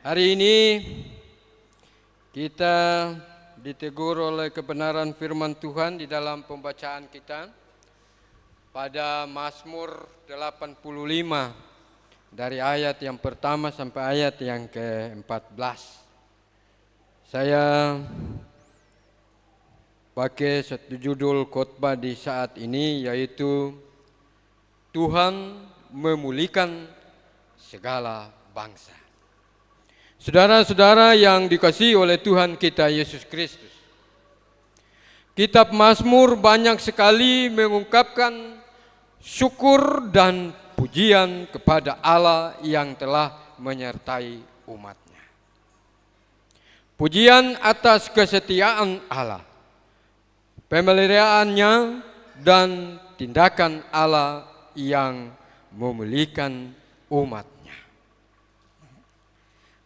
Hari ini kita ditegur oleh kebenaran firman Tuhan di dalam pembacaan kita pada Mazmur 85 dari ayat yang pertama sampai ayat yang ke-14. Saya pakai satu judul khotbah di saat ini, yaitu Tuhan memulihkan segala bangsa. Saudara-saudara yang dikasihi oleh Tuhan kita Yesus Kristus, kitab Mazmur banyak sekali mengungkapkan syukur dan pujian kepada Allah yang telah menyertai umatnya. Pujian atas kesetiaan Allah, pemeliharaannya, dan tindakan Allah yang memulihkan umat.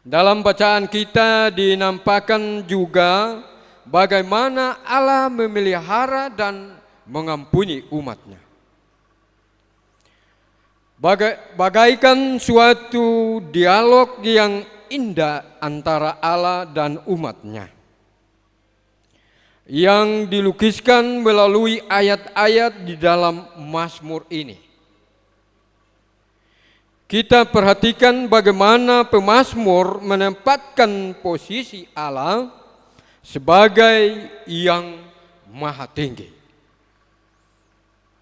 Dalam bacaan kita dinampakkan juga bagaimana Allah memelihara dan mengampuni umatnya. Bagaikan suatu dialog yang indah antara Allah dan umatnya, yang dilukiskan melalui ayat-ayat di dalam Mazmur ini. Kita perhatikan bagaimana pemazmur menempatkan posisi Allah sebagai yang maha tinggi.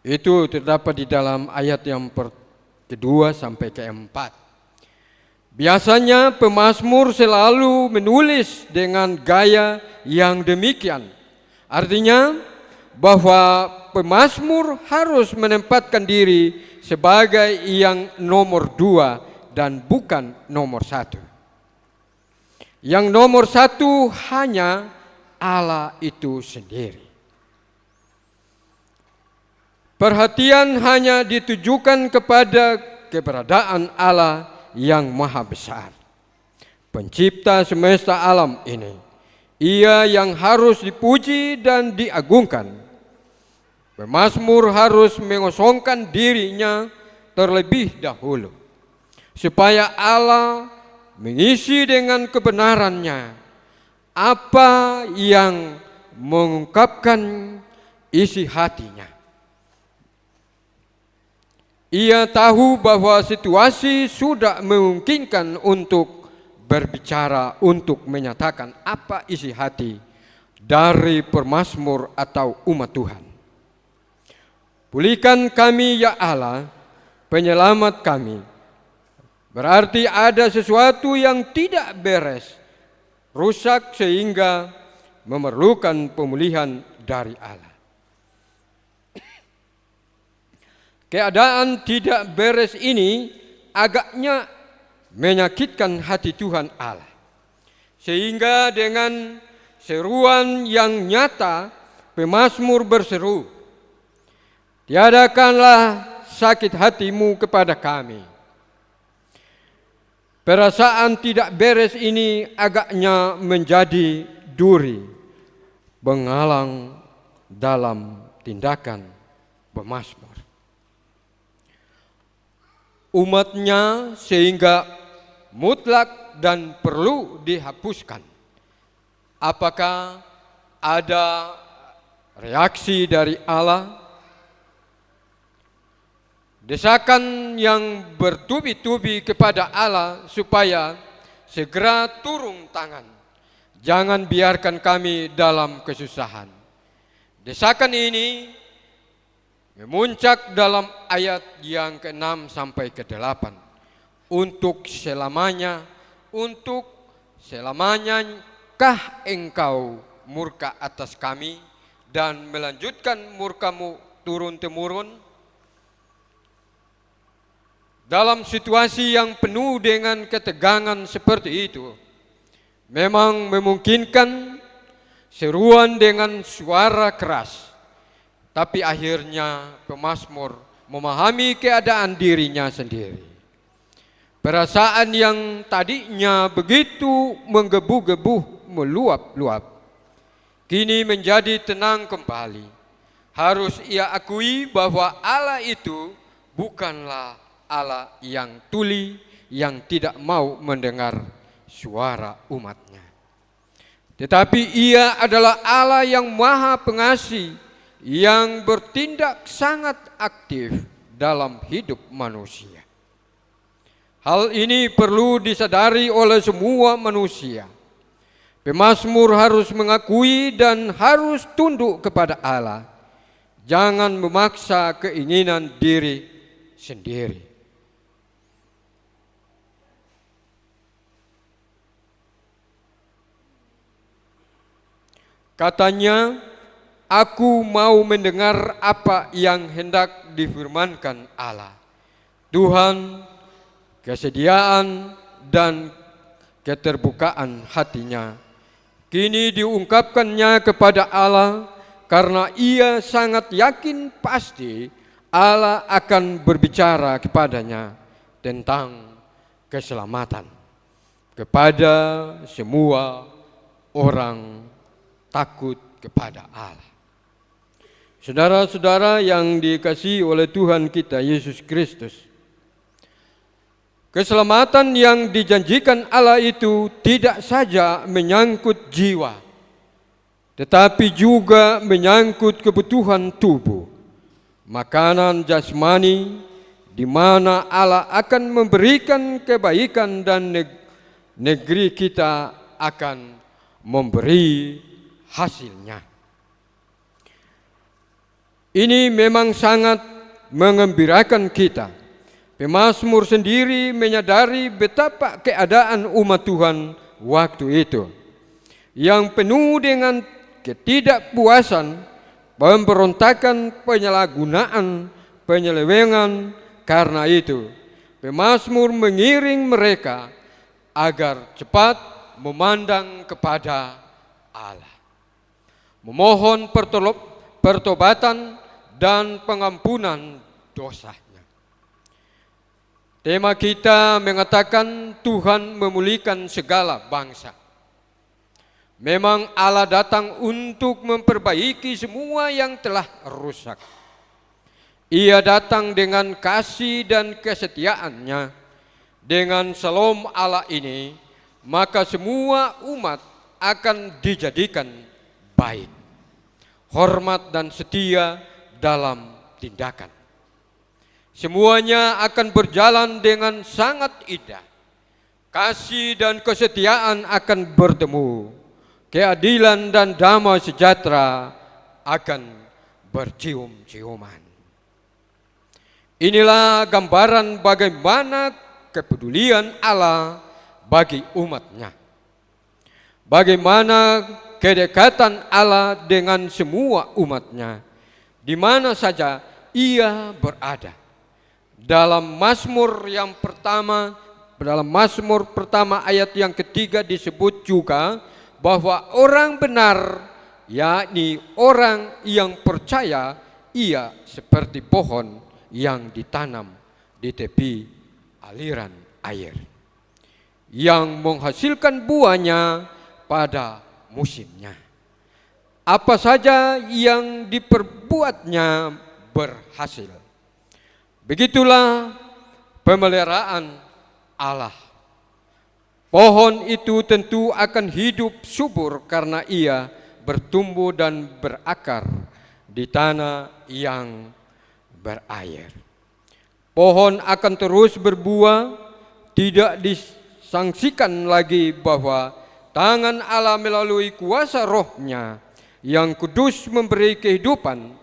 Itu terdapat di dalam ayat yang kedua sampai keempat. Biasanya pemazmur selalu menulis dengan gaya yang demikian. Artinya bahwa pemazmur harus menempatkan diri sebagai yang nomor 2 dan bukan nomor 1. Yang nomor 1 hanya Allah itu sendiri. Perhatian hanya ditujukan kepada keberadaan Allah yang maha besar, pencipta semesta alam ini. Ia yang harus dipuji dan diagungkan. Pemazmur harus mengosongkan dirinya terlebih dahulu, supaya Allah mengisi dengan kebenarannya apa yang mengungkapkan isi hatinya. Ia tahu bahwa situasi sudah memungkinkan untuk berbicara, untuk menyatakan apa isi hati dari pemazmur atau umat Tuhan. Pulihkan kami ya Allah, penyelamat kami. Berarti ada sesuatu yang tidak beres, rusak sehingga memerlukan pemulihan dari Allah. Keadaan tidak beres ini agaknya menyakitkan hati Tuhan Allah. Sehingga dengan seruan yang nyata, pemazmur berseru, "Tiadakanlah sakit hatimu kepada kami." Perasaan tidak beres ini agaknya menjadi duri penghalang dalam tindakan pemazmur. Umatnya sehingga mutlak dan perlu dihapuskan. Apakah ada reaksi dari Allah? Desakan yang bertubi-tubi kepada Allah supaya segera turun tangan. Jangan biarkan kami dalam kesusahan. Desakan ini memuncak dalam ayat yang ke-6 sampai ke-8. Untuk selamanya kah engkau murka atas kami dan melanjutkan murkamu turun-temurun? Dalam situasi yang penuh dengan ketegangan seperti itu, memang memungkinkan seruan dengan suara keras. Tapi akhirnya pemazmur memahami keadaan dirinya sendiri. Perasaan yang tadinya begitu menggebu-gebu, meluap-luap, kini menjadi tenang kembali. Harus ia akui bahwa Allah itu bukanlah Allah yang tuli, yang tidak mau mendengar suara umatnya. Tetapi Ia adalah Allah yang Maha Pengasih, yang bertindak sangat aktif dalam hidup manusia. Hal ini perlu disadari oleh semua manusia. Pemazmur harus mengakui dan harus tunduk kepada Allah. Jangan memaksa keinginan diri sendiri. Katanya, aku mau mendengar apa yang hendak difirmankan Allah. Tuhan, kesediaan dan keterbukaan hatinya kini diungkapkannya kepada Allah, karena ia sangat yakin pasti Allah akan berbicara kepadanya tentang keselamatan kepada semua orang takut kepada Allah. Saudara-saudara yang dikasihi oleh Tuhan kita Yesus Kristus, keselamatan yang dijanjikan Allah itu tidak saja menyangkut jiwa, tetapi juga menyangkut kebutuhan tubuh, makanan jasmani, di mana Allah akan memberikan kebaikan dan negeri kita akan memberi hasilnya. Ini memang sangat mengembirakan kita. Pemazmur sendiri menyadari betapa keadaan umat Tuhan waktu itu, yang penuh dengan ketidakpuasan, pemberontakan, penyalahgunaan, penyelewengan. Karena itu, pemazmur mengiring mereka agar cepat memandang kepada Allah, memohon pertobatan dan pengampunan dosanya. Tema kita mengatakan Tuhan memulihkan segala bangsa. Memang Allah datang untuk memperbaiki semua yang telah rusak. Ia datang dengan kasih dan kesetiaannya. Dengan Shalom Allah ini, maka semua umat akan dijadikan baik, hormat dan setia dalam tindakan. Semuanya akan berjalan dengan sangat indah. Kasih dan kesetiaan akan bertemu. Keadilan dan damai sejahtera akan bercium-ciuman. Inilah gambaran bagaimana kepedulian Allah bagi umatnya. Bagaimana kedekatan Allah dengan semua umatnya, di mana saja ia berada. Dalam Mazmur pertama ayat yang ketiga disebut juga bahwa orang benar, yakni orang yang percaya, ia seperti pohon yang ditanam di tepi aliran air, yang menghasilkan buahnya pada musimnya. Apa saja yang diperbuatnya berhasil. Begitulah pemeliharaan Allah. Pohon itu tentu akan hidup subur karena ia bertumbuh dan berakar di tanah yang berair. Pohon akan terus berbuah, tidak disangsikan lagi bahwa tangan Allah melalui kuasa Roh-Nya yang kudus memberi kehidupan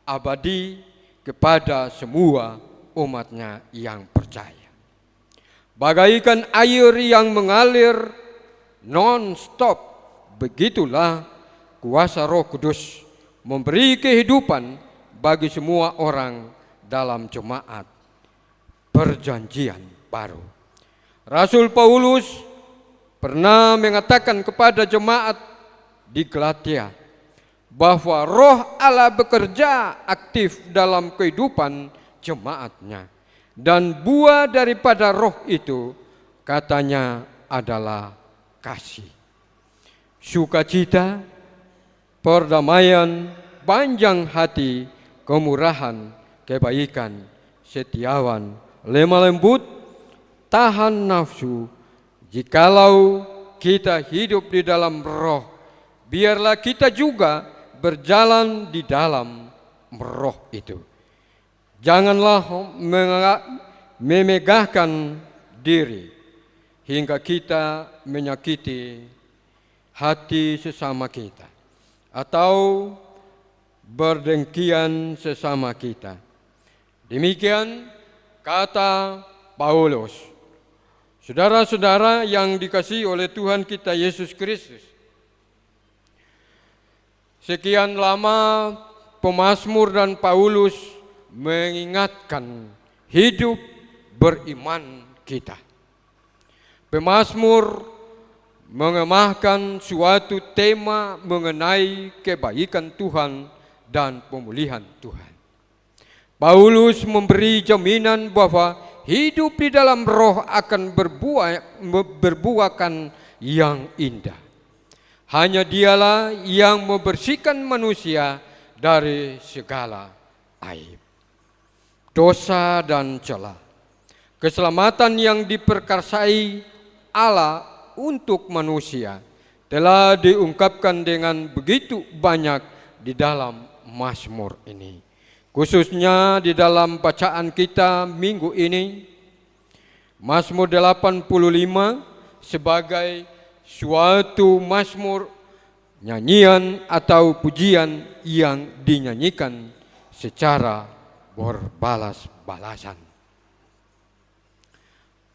abadi kepada semua umat-Nya yang percaya. Bagaikan air yang mengalir non-stop, begitulah kuasa Roh Kudus memberi kehidupan bagi semua orang dalam jemaat perjanjian baru. Rasul Paulus pernah mengatakan kepada jemaat di Galatia bahwa Roh Allah bekerja aktif dalam kehidupan jemaatnya, dan buah daripada Roh itu katanya adalah kasih, sukacita, perdamaian, panjang hati, kemurahan, kebaikan, setiawan, lemah lembut, tahan nafsu, Jikalau kita hidup di dalam roh, biarlah kita juga berjalan di dalam roh itu. Janganlah memegahkan diri hingga kita menyakiti hati sesama kita atau berdengkian sesama kita. Demikian kata Paulus. Saudara-saudara yang dikasihi oleh Tuhan kita Yesus Kristus, sekian lama pemazmur dan Paulus mengingatkan hidup beriman kita. Pemazmur mengemahkan suatu tema mengenai kebaikan Tuhan dan pemulihan Tuhan. Paulus memberi jaminan bahwa hidup di dalam roh akan berbuahkan yang indah. Hanya Dialah yang membersihkan manusia dari segala aib, dosa dan celah. Keselamatan yang diperkasai Allah untuk manusia telah diungkapkan dengan begitu banyak di dalam Mazmur ini. Khususnya di dalam bacaan kita minggu ini, Mazmur 85 sebagai suatu mazmur, nyanyian atau pujian yang dinyanyikan secara berbalas-balasan.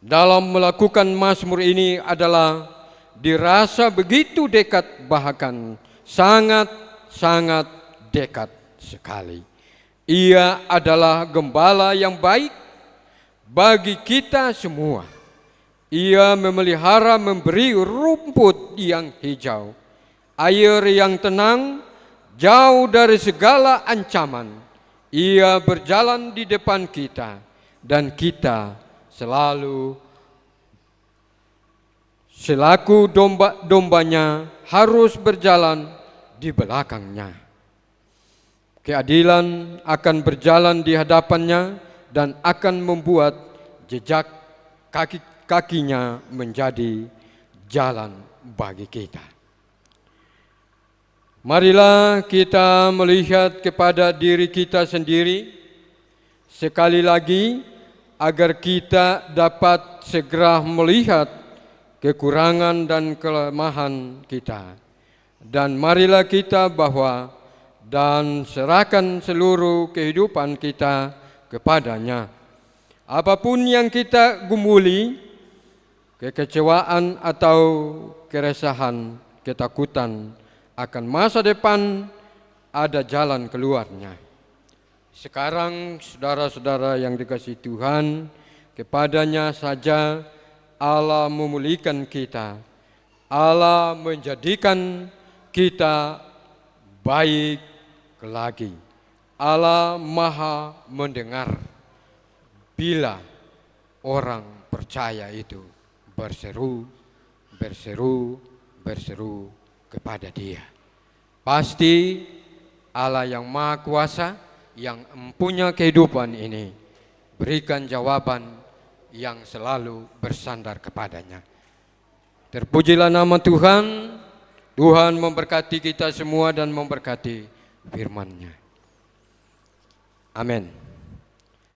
Dalam melakukan mazmur ini adalah dirasa begitu dekat, bahkan sangat-sangat dekat sekali. Ia adalah gembala yang baik bagi kita semua. Ia memelihara, memberi rumput yang hijau, air yang tenang, jauh dari segala ancaman. Ia berjalan di depan kita, dan kita selaku domba-dombanya harus berjalan di belakangnya. Keadilan akan berjalan di hadapannya dan akan membuat jejak kakinya menjadi jalan bagi kita. Marilah kita melihat kepada diri kita sendiri sekali lagi, agar kita dapat segera melihat kekurangan dan kelemahan kita. Dan marilah kita serahkan seluruh kehidupan kita kepadanya. Apapun yang kita gumuli, kekecewaan atau keresahan, ketakutan akan masa depan, ada jalan keluarnya. Sekarang saudara-saudara yang dikasihi Tuhan, kepadanya saja Allah memulihkan kita. Allah menjadikan kita baik lagi. Allah Maha mendengar bila orang percaya itu berseru kepada Dia. Pasti Allah yang Maha Kuasa, yang mempunyai kehidupan ini, berikan jawaban yang selalu bersandar kepadanya. Terpujilah nama Tuhan. Tuhan memberkati kita semua dan memberkati firman-Nya. Amin.